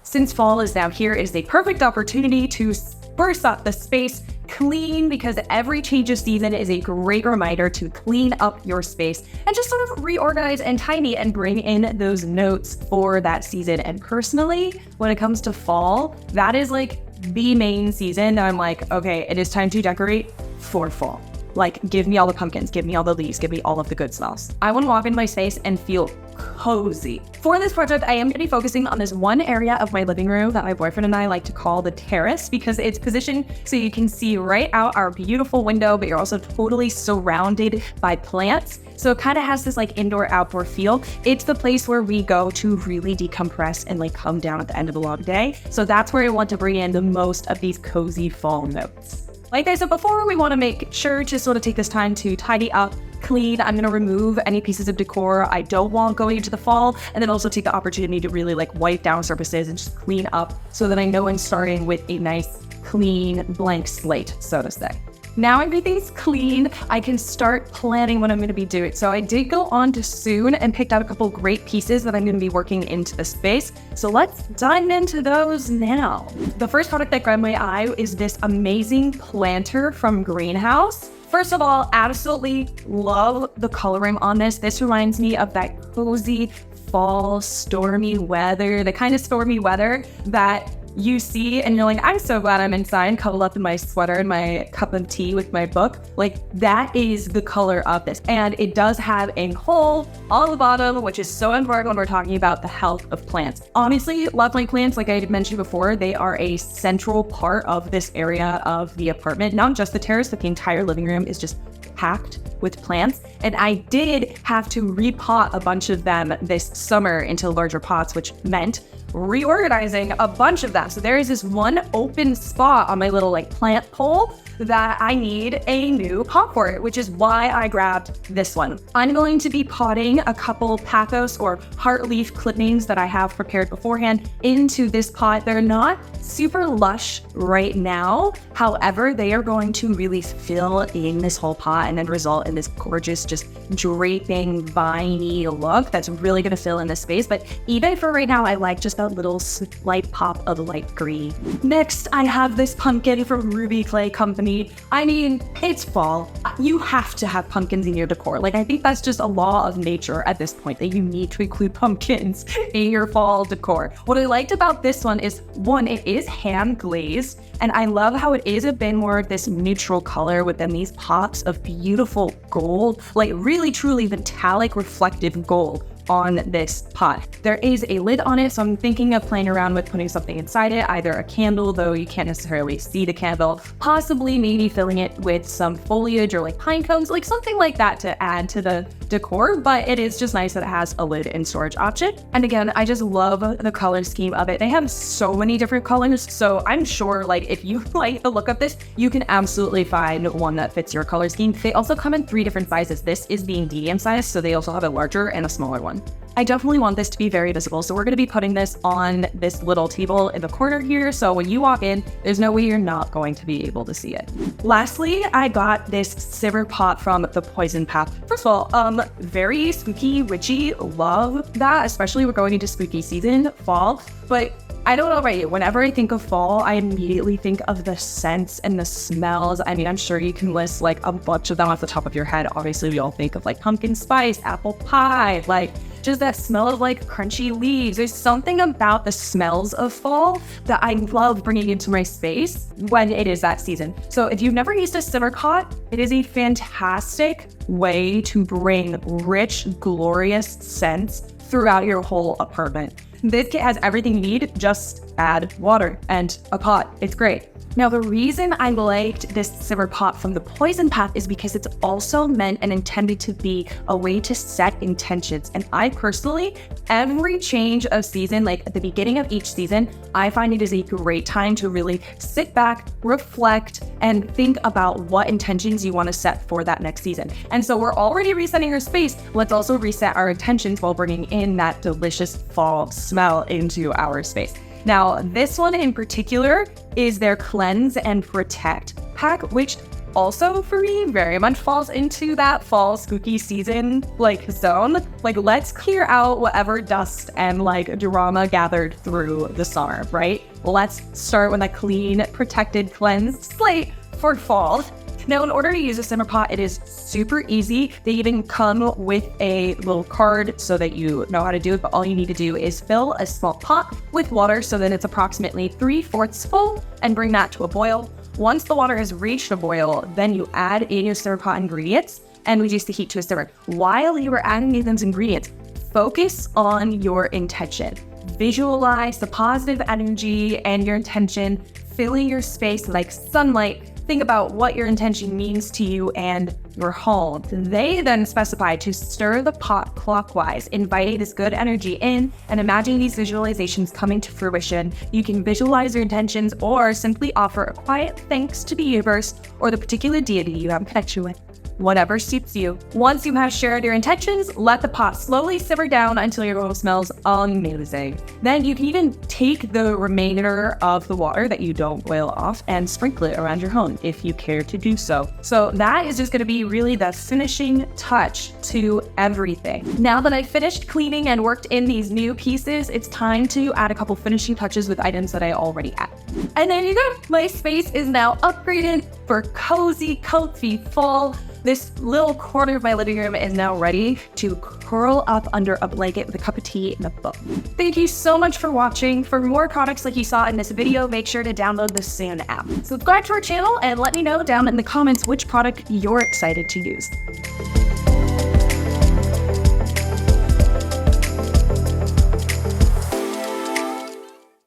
Since fall is now here, it is a perfect opportunity to spruce up the space, clean, because every change of season is a great reminder to clean up your space and just sort of reorganize and tidy and bring in those notes for that season. And personally, when it comes to fall, that is like the main season. I'm like, okay, it is time to decorate for fall. Like, give me all the pumpkins, give me all the leaves, give me all of the good smells. I want to walk in my space and feel cozy. For this project, I am going to be focusing on this one area of my living room that my boyfriend and I like to call the terrace, because it's positioned so you can see right out our beautiful window, but you're also totally surrounded by plants. So it kind of has this like indoor-outdoor feel. It's the place where we go to really decompress and like come down at the end of a long day. So that's where I want to bring in the most of these cozy fall notes. Like I said before, we want to make sure to sort of take this time to tidy up, clean. I'm going to remove any pieces of decor I don't want going into the fall, and then also take the opportunity to really like wipe down surfaces and just clean up so that I know I'm starting with a nice, clean, blank slate, so to say. Now everything's clean, I can start planning what I'm going to be doing. So I did go on to Sune and picked out a couple great pieces that I'm going to be working into the space. So let's dive into those now. The first product that grabbed my eye is this amazing planter from Greenhouse. First of all, absolutely love the coloring on this. This reminds me of that cozy fall stormy weather, the kind of stormy weather that you see and you're like, I'm so glad I'm inside, cuddled up in my sweater and my cup of tea with my book. Like, that is the color of this. And it does have a hole on the bottom, which is so important when we're talking about the health of plants. Honestly, lovely plants, like I mentioned before, they are a central part of this area of the apartment. Not just the terrace, but the entire living room is just packed with plants. And I did have to repot a bunch of them this summer into larger pots, which meant reorganizing a bunch of them. So there is this one open spot on my little like plant pole that I need a new pot for it, which is why I grabbed this one. I'm going to be potting a couple pathos or heart leaf clippings that I have prepared beforehand into this pot. They're not super lush right now. However, they are going to really fill in this whole pot and then result in this gorgeous, just draping, viney look that's really going to fill in this space. But even for right now, I like just a little slight pop of light green. Next, I have this pumpkin from Ruby Clay Company. I mean, it's fall. You have to have pumpkins in your decor. Like, I think that's just a law of nature at this point, that you need to include pumpkins in your fall decor. What I liked about this one is, one, it is hand glazed, and I love how it is a bit more of this neutral color with then these pops of beautiful gold, like really truly metallic reflective gold on this pot. There is a lid on it, so I'm thinking of playing around with putting something inside it, either a candle, though you can't necessarily see the candle, possibly maybe filling it with some foliage or like pine cones, like something like that to add to the decor. But it is just nice that it has a lid and storage option. And again, I just love the color scheme of it. They have so many different colors, so I'm sure like if you like the look of this, you can absolutely find one that fits your color scheme. They also come in 3 different sizes. This is the medium size, so they also have a larger and a smaller one. I definitely want this to be very visible, so we're going to be putting this on this little table in the corner here, so when you walk in, there's no way you're not going to be able to see it. Lastly, I got this silver pot from the Poison Path. First of all, very spooky, witchy, love that, especially we're going into spooky season, fall, but I don't know about you, whenever I think of fall, I immediately think of the scents and the smells. I mean, I'm sure you can list like a bunch of them off the top of your head. Obviously, we all think of like pumpkin spice, apple pie, like just that smell of like crunchy leaves. There's something about the smells of fall that I love bringing into my space when it is that season. So if you've never used a simmer pot, it is a fantastic way to bring rich, glorious scents throughout your whole apartment. This kit has everything you need, just add water and a pot. It's great. Now, the reason I liked this silver pot from the Poison Path is because it's also meant and intended to be a way to set intentions. And I personally, every change of season, like at the beginning of each season, I find it is a great time to really sit back, reflect, and think about what intentions you want to set for that next season. And so we're already resetting our space. Let's also reset our intentions while bringing in that delicious fall smell into our space. Now, this one in particular is their Cleanse and Protect pack, which also for me very much falls into that fall spooky season zone. Let's clear out whatever dust and drama gathered through the summer, right? Let's start with a clean, protected, cleansed slate for fall. Now, in order to use a simmer pot, it is super easy. They even come with a little card so that you know how to do it, but all you need to do is fill a small pot with water so that it's approximately 3/4 full and bring that to a boil. Once the water has reached a boil, then you add in your simmer pot ingredients and reduce the heat to a simmer. While you are adding these ingredients, focus on your intention. Visualize the positive energy and your intention filling your space like sunlight. Think about what your intention means to you and your home. They then specify to stir the pot clockwise, inviting this good energy in and imagining these visualizations coming to fruition. You can visualize your intentions or simply offer a quiet thanks to the universe or the particular deity you have a connection with. Whatever suits you. Once you have shared your intentions, let the pot slowly simmer down until your home smells amazing. Then you can even take the remainder of the water that you don't boil off and sprinkle it around your home if you care to do so. So that is just going to be really the finishing touch to everything. Now that I've finished cleaning and worked in these new pieces, it's time to add a couple finishing touches with items that I already had. And there you go. My space is now upgraded for cozy, comfy fall. This little corner of my living room is now ready to curl up under a blanket with a cup of tea and a book. Thank you so much for watching. For more products like you saw in this video, make sure to download the Sune app. Subscribe to our channel and let me know down in the comments which product you're excited to use.